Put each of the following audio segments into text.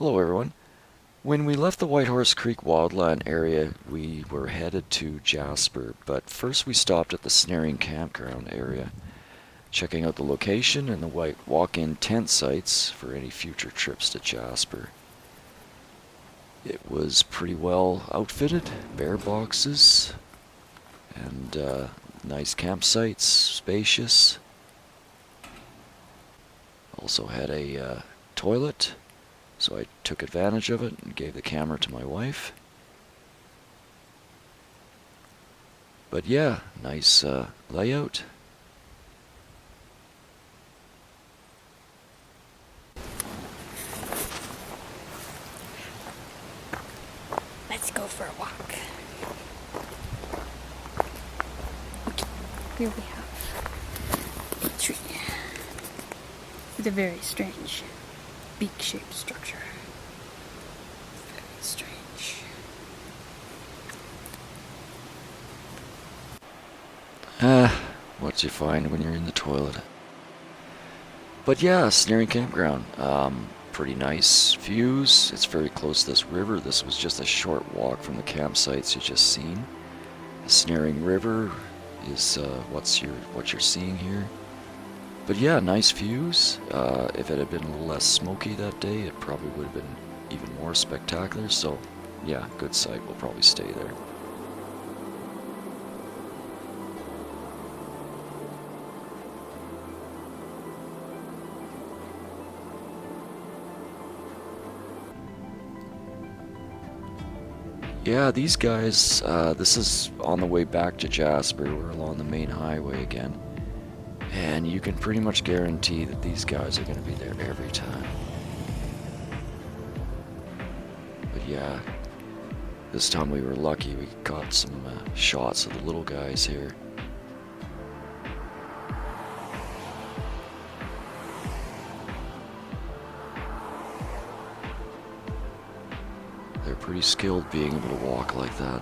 Hello everyone. When we left the Whitehorse Creek wildland area, we were headed to Jasper, but first we stopped at the Snaring Campground area, checking out the location and the white walk-in tent sites for any future trips to Jasper. It was pretty well outfitted, bear boxes, and nice campsites, spacious. Also had a toilet, so I took advantage of it and gave the camera to my wife. But yeah, nice layout. Let's go for a walk. Okay, here we have a tree with a very strange beak-shaped structure. Very strange. What you find when you're in the toilet. But yeah, Snaring Campground. Pretty nice views. It's very close to this river. This was just a short walk from the campsites you just seen. The Snaring River is what you're seeing here. But yeah, nice views. If it had been a little less smoky that day, it probably would have been even more spectacular. So yeah, good site. We'll probably stay there. Yeah, these guys, this is on the way back to Jasper. We're along the main highway again. And you can pretty much guarantee that these guys are going to be there every time. But yeah, this time we were lucky. We got some shots of the little guys here. They're pretty skilled being able to walk like that.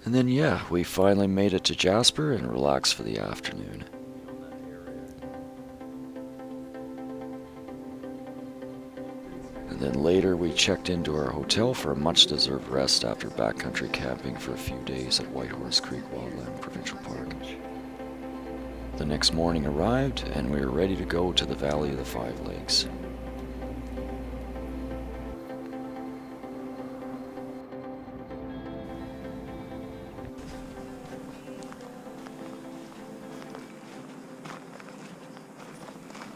And then yeah, we finally made it to Jasper and relaxed for the afternoon. And then later we checked into our hotel for a much-deserved rest after backcountry camping for a few days at Whitehorse Creek Wildland Provincial Park. The next morning arrived and we were ready to go to the Valley of the Five Lakes.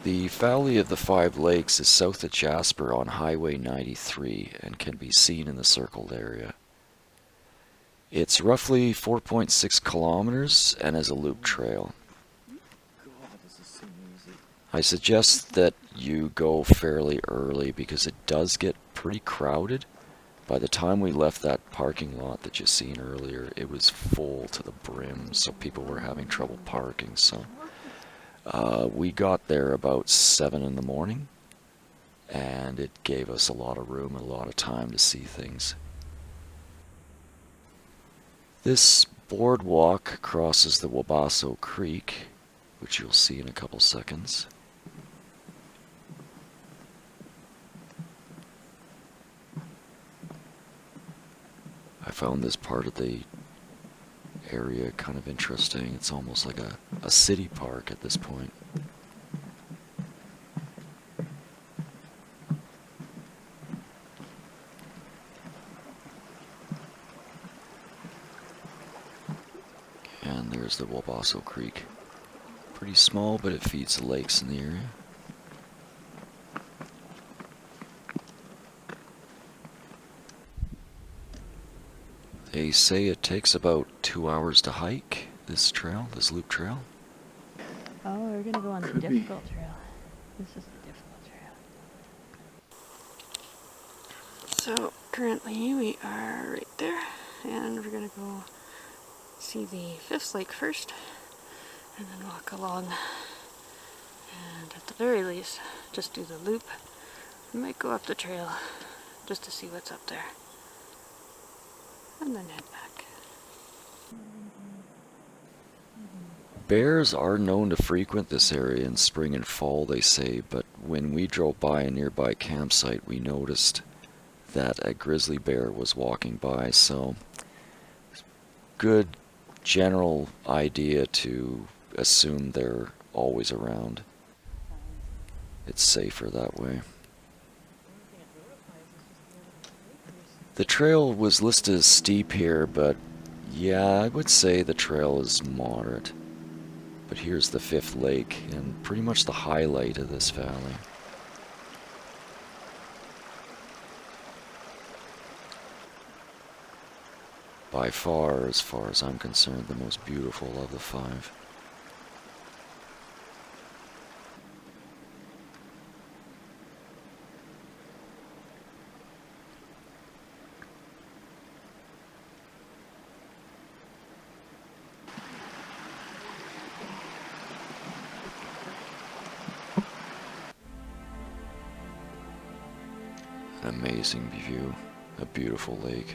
The Valley of the Five Lakes is south of Jasper on Highway 93 and can be seen in the circled area. It's roughly 4.6 kilometers and is a loop trail. I suggest that you go fairly early because it does get pretty crowded. By the time we left that parking lot that you seen earlier, it was full to the brim, so people were having trouble parking. So we got there about 7 in the morning, and it gave us a lot of room and a lot of time to see things. This boardwalk crosses the Wabasso Creek, which you'll see in a couple seconds. I found this part of the area kind of interesting. It's almost like a city park at this point. And there's the Wabasso Creek. Pretty small, but it feeds the lakes in the area. They say it takes about 2 hours to hike this trail, this loop trail. Oh, we're gonna go on the difficult trail. This is the difficult trail. So currently we are right there, and we're gonna go see the fifth lake first, and then walk along, and at the very least just do the loop. We might go up the trail just to see what's up there, and then head back. Bears are known to frequent this area in spring and fall, they say, but when we drove by a nearby campsite, we noticed that a grizzly bear was walking by, so good general idea to assume they're always around. It's safer that way. The trail was listed as steep here, but yeah, I would say the trail is moderate. But here's the fifth lake, and pretty much the highlight of this valley. By far, as far as I'm concerned, the most beautiful of the five. An amazing view, a beautiful lake.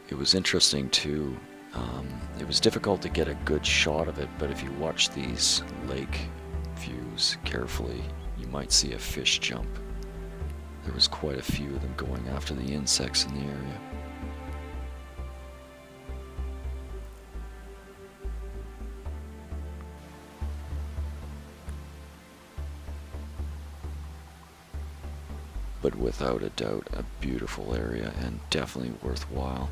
It was interesting too. It was difficult to get a good shot of it, but if you watch these lake views carefully, you might see a fish jump. There was quite a few of them going after the insects in the area. But without a doubt, a beautiful area and definitely worthwhile.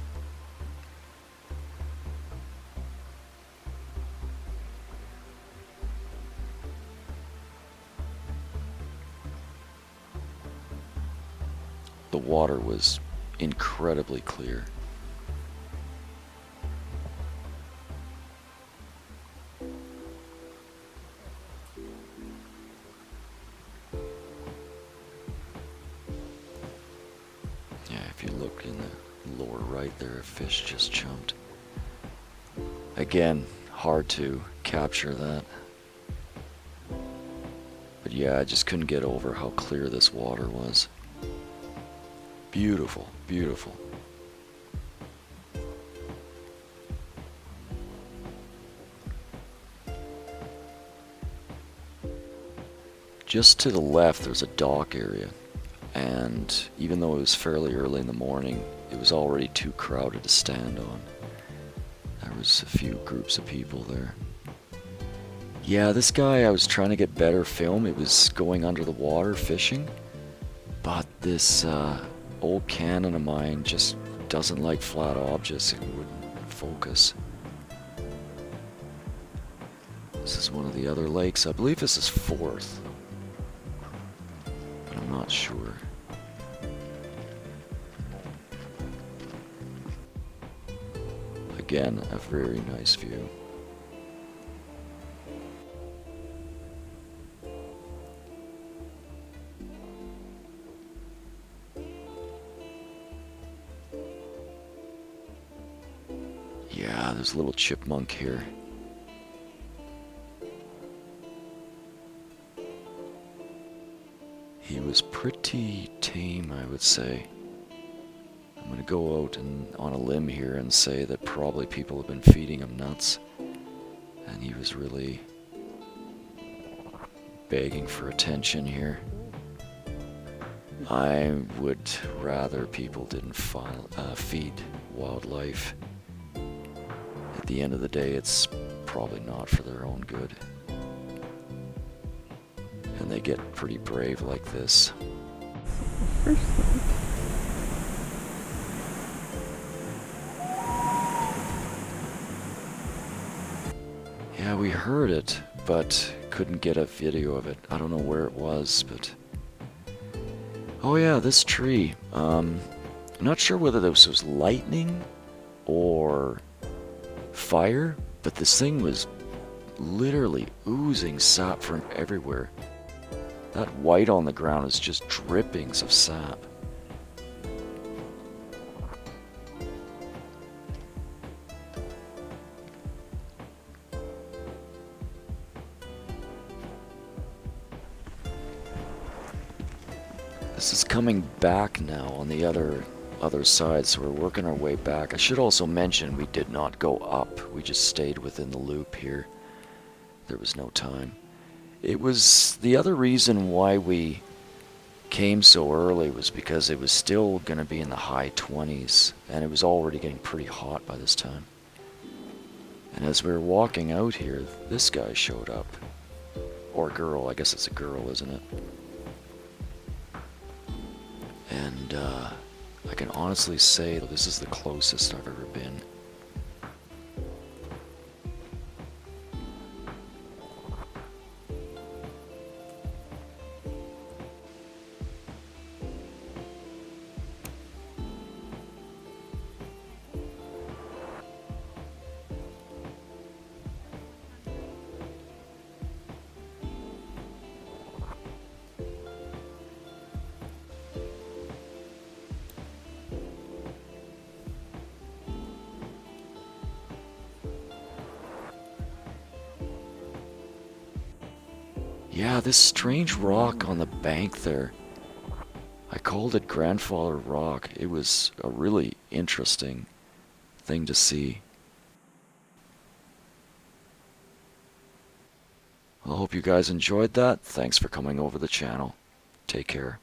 The water was incredibly clear. Yeah, if you look in the lower right there, a fish just jumped. Again, hard to capture that. But yeah, I just couldn't get over how clear this water was. Beautiful, beautiful. Just to the left, there's a dock area. And even though it was fairly early in the morning, it was already too crowded to stand on. There was a few groups of people there. Yeah, this guy, I was trying to get better film. It was going under the water fishing. But this old Canon of mine just doesn't like flat objects. It wouldn't focus. This is one of the other lakes. I believe this is fourth. But I'm not sure. Again, a very nice view. Yeah, there's a little chipmunk here. He was pretty tame, I would say. I'm gonna go out on a limb here and say that probably people have been feeding him nuts. And he was really begging for attention here. I would rather people didn't feed wildlife. At the end of the day, it's probably not for their own good. And they get pretty brave like this. First lake. Yeah, we heard it, but couldn't get a video of it. I don't know where it was, but... Oh yeah, this tree. I'm not sure whether this was lightning or fire, but this thing was literally oozing sap from everywhere. That white on the ground is just drippings of sap. This is coming back now on the other side, so we're working our way back. I should also mention we did not go up. We just stayed within the loop here. There was no time. It was the other reason why we came so early was because it was still going to be in the high 20s, and it was already getting pretty hot by this time. And as we were walking out here, this guy showed up. Or girl, I guess it's a girl, isn't it? And I can honestly say that this is the closest I've ever been. Yeah, this strange rock on the bank there. I called it Grandfather Rock. It was a really interesting thing to see. I hope you guys enjoyed that. Thanks for coming over the channel. Take care.